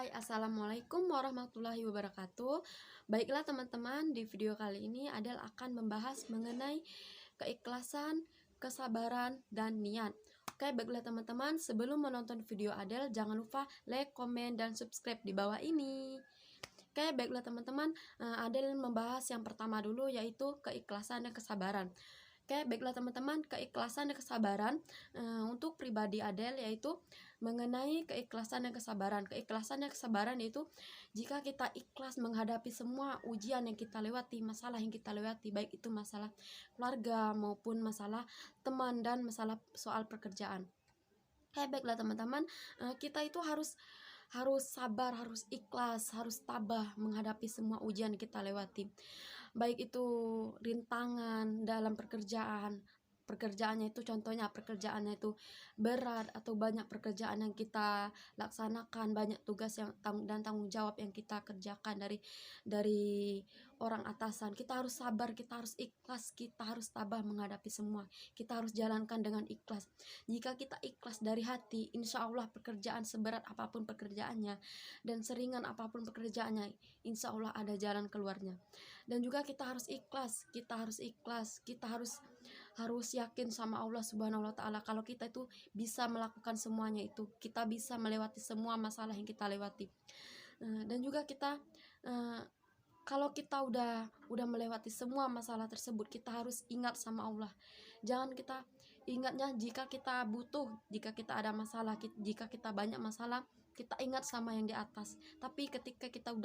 Hai, assalamualaikum warahmatullahi wabarakatuh. Baiklah teman-teman, di video kali ini Adel akan membahas mengenai keikhlasan, kesabaran, dan niat. Oke, baiklah teman-teman, sebelum menonton video Adel, jangan lupa like, komen, dan subscribe di bawah ini. Oke, baiklah teman-teman, Adel membahas yang pertama dulu, yaitu keikhlasan dan kesabaran. Oke, baiklah teman-teman, keikhlasan dan kesabaran untuk pribadi Adel yaitu mengenai keikhlasan dan kesabaran. Keikhlasan dan kesabaran yaitu jika kita ikhlas menghadapi semua ujian yang kita lewati, masalah yang kita lewati, baik itu masalah keluarga maupun masalah teman dan masalah soal pekerjaan. Oke, baiklah teman-teman, kita itu harus sabar, harus ikhlas, harus tabah menghadapi semua ujian yang kita lewati. Baik itu rintangan dalam pekerjaannya itu, contohnya pekerjaannya itu berat atau banyak pekerjaan yang kita laksanakan, banyak tugas yang dan tanggung jawab yang kita kerjakan dari orang atasan. Kita harus sabar, kita harus ikhlas, kita harus tabah menghadapi semua. Kita harus jalankan dengan ikhlas. Jika kita ikhlas dari hati, insya Allah pekerjaan seberat apapun pekerjaannya dan seringan apapun pekerjaannya, insya Allah ada jalan keluarnya. Dan juga kita harus ikhlas, kita harus yakin sama Allah Subhanahu wa Ta'ala kalau kita itu bisa melakukan semuanya itu, kita bisa melewati semua masalah yang kita lewati. Dan juga kita kalau kita udah melewati semua masalah tersebut, kita harus ingat sama Allah. Jangan kita ingatnya jika kita butuh, jika kita ada masalah, jika kita banyak masalah, kita ingat sama yang di atas. Tapi ketika kita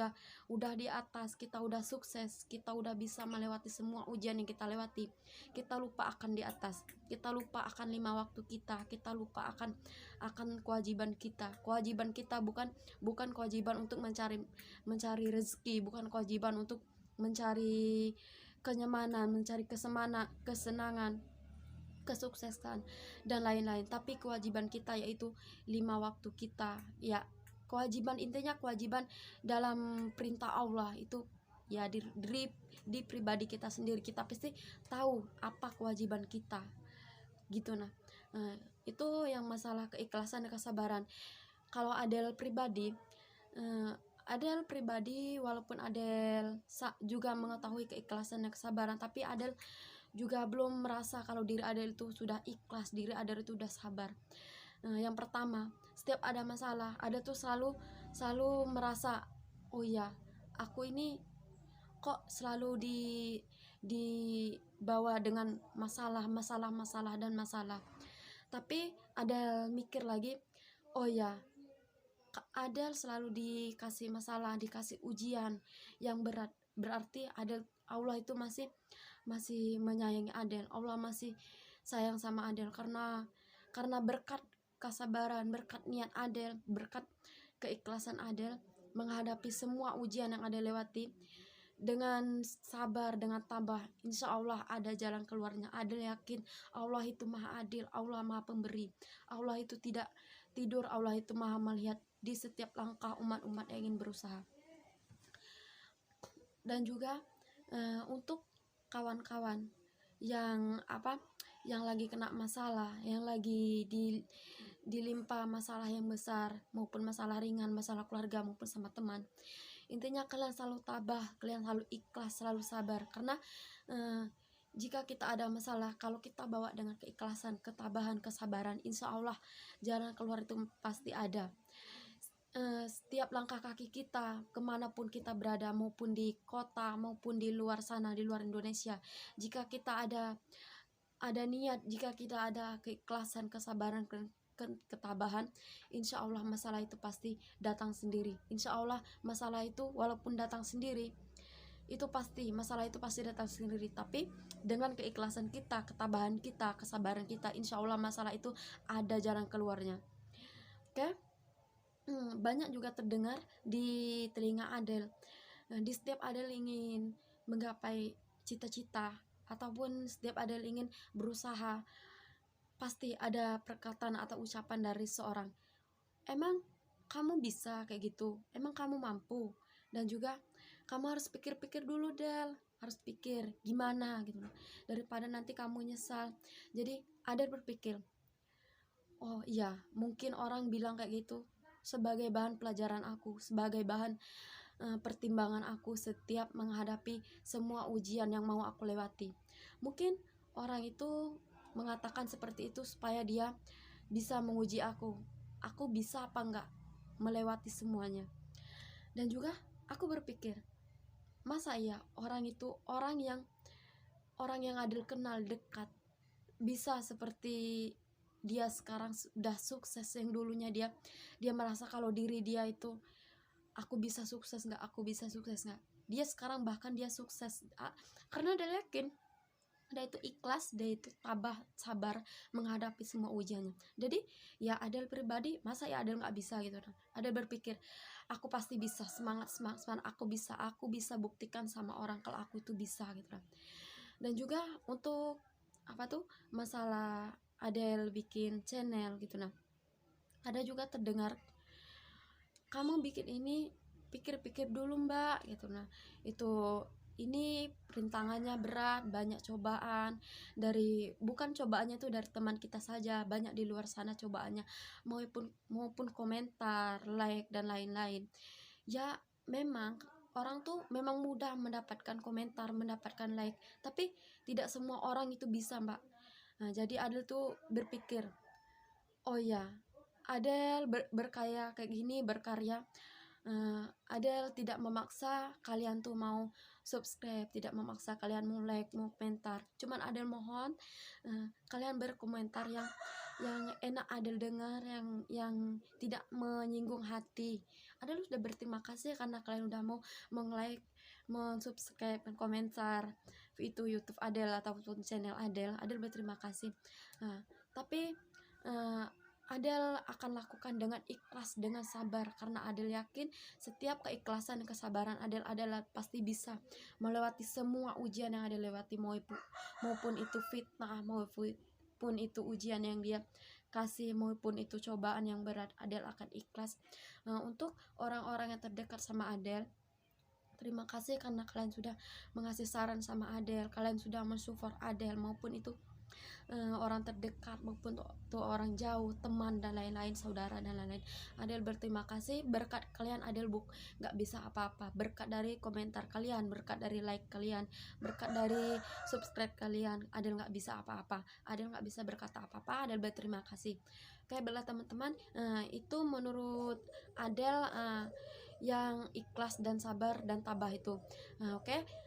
udah di atas, kita udah sukses, kita udah bisa melewati semua ujian yang kita lewati, kita lupa akan di atas, kita lupa akan 5 waktu kita lupa akan kewajiban kita. Kewajiban kita bukan kewajiban untuk mencari rezeki, bukan kewajiban untuk mencari kenyamanan, mencari kesenangan, kesuksesan dan lain-lain, tapi kewajiban kita yaitu 5 waktu kita, ya kewajiban, intinya kewajiban dalam perintah Allah itu ya di pribadi kita sendiri. Kita pasti tahu apa kewajiban kita gitu. Itu yang masalah keikhlasan dan kesabaran. Kalau Adel pribadi walaupun Adel juga mengetahui keikhlasan dan kesabaran, tapi Adel juga belum merasa kalau diri Adel itu sudah ikhlas, diri Adel itu sudah sabar. Yang pertama, setiap ada masalah, Adel tuh selalu merasa, oh ya, aku ini kok selalu dibawa dengan masalah. Tapi Adel mikir lagi, oh ya, Adel selalu dikasih masalah, dikasih ujian yang berat, berarti Allah itu masih menyayangi Adel. Allah masih sayang sama Adel karena berkat kesabaran, berkat niat Adel, berkat keikhlasan Adel menghadapi semua ujian yang Adel lewati dengan sabar, dengan tabah, insya Allah ada jalan keluarnya. Adel yakin Allah itu maha adil, Allah maha pemberi, Allah itu tidak tidur, Allah itu maha melihat di setiap langkah umat-umat yang ingin berusaha. Dan juga untuk kawan-kawan yang lagi kena masalah, yang lagi dilimpa masalah yang besar maupun masalah ringan, masalah keluarga maupun sama teman, intinya kalian selalu tabah, kalian selalu ikhlas, selalu sabar. Karena jika kita ada masalah, kalau kita bawa dengan keikhlasan, ketabahan, kesabaran, insya Allah jalan keluar itu pasti ada. Setiap langkah kaki kita kemanapun kita berada, maupun di kota maupun di luar sana, di luar Indonesia, jika kita ada niat, jika kita ada keikhlasan, kesabaran, ketabahan, insya Allah masalah itu pasti datang sendiri. Insya Allah masalah itu walaupun datang sendiri, itu pasti masalah itu pasti datang sendiri. Tapi dengan keikhlasan kita, ketabahan kita, kesabaran kita, insya Allah masalah itu ada jalan keluarnya. Oke? Banyak juga terdengar di telinga Adel, di setiap Adel ingin menggapai cita-cita ataupun setiap Adel ingin berusaha, pasti ada perkataan atau ucapan dari seorang, emang kamu bisa kayak gitu, emang kamu mampu. Dan juga kamu harus pikir-pikir dulu, Del, harus pikir gimana gitu, daripada nanti kamu nyesal. Jadi Adel berpikir, oh iya, mungkin orang bilang kayak gitu, sebagai bahan pelajaran aku, sebagai bahan pertimbangan aku setiap menghadapi semua ujian yang mau aku lewati. Mungkin orang itu mengatakan seperti itu supaya dia bisa menguji aku bisa apa enggak melewati semuanya. Dan juga aku berpikir, masa iya orang itu, orang yang Adil kenal dekat, bisa seperti dia sekarang sudah sukses, yang dulunya dia merasa kalau diri dia itu, aku bisa sukses nggak, aku bisa sukses nggak, dia sekarang bahkan dia sukses karena dia yakin, dia itu ikhlas, dia itu tabah, sabar menghadapi semua ujiannya. Jadi ya Adel pribadi, masa ya Adel nggak bisa gitu. Adel berpikir, aku pasti bisa, semangat, aku bisa buktikan sama orang kalau aku itu bisa gitu. Dan juga untuk apa tuh masalah Adel bikin channel gitu, nah ada juga terdengar, kamu bikin ini pikir-pikir dulu mbak gitu. Nah ini rintangannya berat, banyak cobaan, bukan cobaannya itu dari teman kita saja, banyak di luar sana cobaannya, maupun komentar, like dan lain-lain. Ya memang orang tuh memang mudah mendapatkan komentar, mendapatkan like, tapi tidak semua orang itu bisa mbak. Nah jadi Adel tuh berpikir, oh ya Adel berkarya kayak gini, berkarya, Adel tidak memaksa kalian tuh mau subscribe, tidak memaksa kalian mau like, mau komentar. Cuman Adel mohon kalian berkomentar yang enak Adel dengar, yang tidak menyinggung hati. Adel sudah berterima kasih karena kalian udah mau like, subscribe dan komentar itu YouTube Adel ataupun channel Adel. Adel berterima kasih. Tapi Adel akan lakukan dengan ikhlas, dengan sabar, karena Adel yakin setiap keikhlasan dan kesabaran Adel adalah pasti bisa melewati semua ujian yang Adel lewati, maupun itu fitnah, maupun itu ujian yang dia kasih, maupun itu cobaan yang berat, Adel akan ikhlas. Untuk orang-orang yang terdekat sama Adel, terima kasih karena kalian sudah mengasih saran sama Adel, kalian sudah mensupport Adel, maupun itu orang terdekat maupun tuh orang jauh, teman dan lain-lain, saudara dan lain-lain. Adel berterima kasih, berkat kalian Adel nggak bisa apa-apa, berkat dari komentar kalian, berkat dari like kalian, berkat dari subscribe kalian, Adel nggak bisa apa-apa, Adel nggak bisa berkata apa-apa. Adel berterima kasih. Oke baiklah teman-teman, itu menurut Adel yang ikhlas dan sabar dan tabah itu. Oke.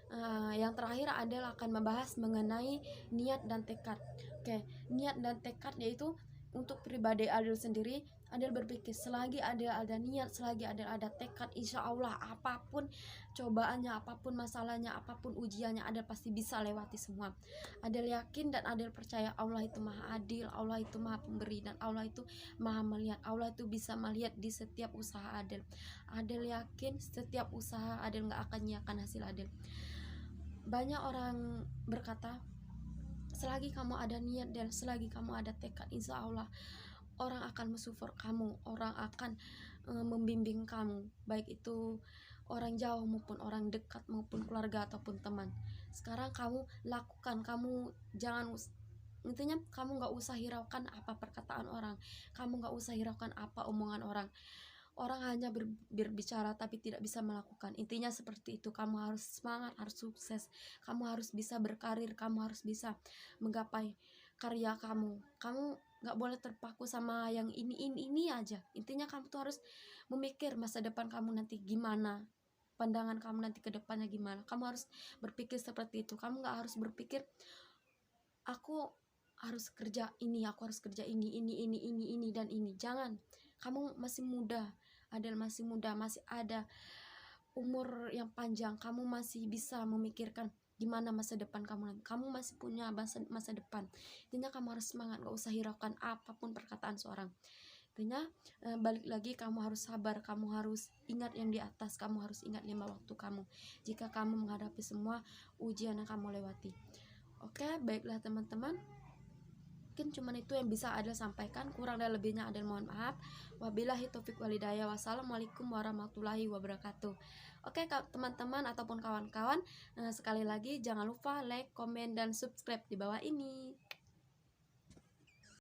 Yang terakhir Adel akan membahas mengenai niat dan tekad. Oke, niat dan tekad yaitu untuk pribadi Adel sendiri. Adel berpikir selagi Adel ada niat, selagi Adel ada tekad, insya Allah apapun cobaannya, apapun masalahnya, apapun ujiannya, Adel pasti bisa lewati semua. Adel yakin dan Adel percaya Allah itu maha adil, Allah itu maha pemberi, dan Allah itu maha melihat, Allah itu bisa melihat di setiap usaha Adel. Adel yakin setiap usaha Adel gak akan nyiakan hasil Adel. Banyak orang berkata, selagi kamu ada niat dan selagi kamu ada tekad, insya Allah orang akan mensupport kamu, orang akan membimbing kamu, baik itu orang jauh maupun orang dekat, maupun keluarga ataupun teman. Sekarang kamu lakukan, kamu jangan, intinya kamu gak usah hiraukan apa perkataan orang, kamu gak usah hiraukan apa omongan orang. Orang hanya berbicara tapi tidak bisa melakukan. Intinya seperti itu. Kamu harus semangat, harus sukses, kamu harus bisa berkarir, kamu harus bisa menggapai karya kamu. Kamu gak boleh terpaku sama yang ini aja. Intinya kamu tuh harus memikir masa depan kamu nanti gimana, pandangan kamu nanti ke depannya gimana. Kamu harus berpikir seperti itu. Kamu gak harus berpikir aku harus kerja ini, aku harus kerja ini dan ini. Jangan. Kamu masih muda, Adel masih muda, masih ada umur yang panjang, kamu masih bisa memikirkan gimana masa depan kamu nanti. Kamu masih punya masa depan. Intinya kamu harus semangat, gak usah hiraukan apapun perkataan seorang. Intinya balik lagi, kamu harus sabar, kamu harus ingat yang di atas, kamu harus ingat 5 waktu kamu jika kamu menghadapi semua ujian yang kamu lewati. Oke, baiklah teman-teman, mungkin cuman itu yang bisa Adel sampaikan, kurang dan lebihnya Adel mohon maaf. Wabillahi taufik walhidayah. Wassalamualaikum warahmatullahi wabarakatuh. Oke teman-teman ataupun kawan-kawan, sekali lagi jangan lupa like, komen, dan subscribe di bawah ini.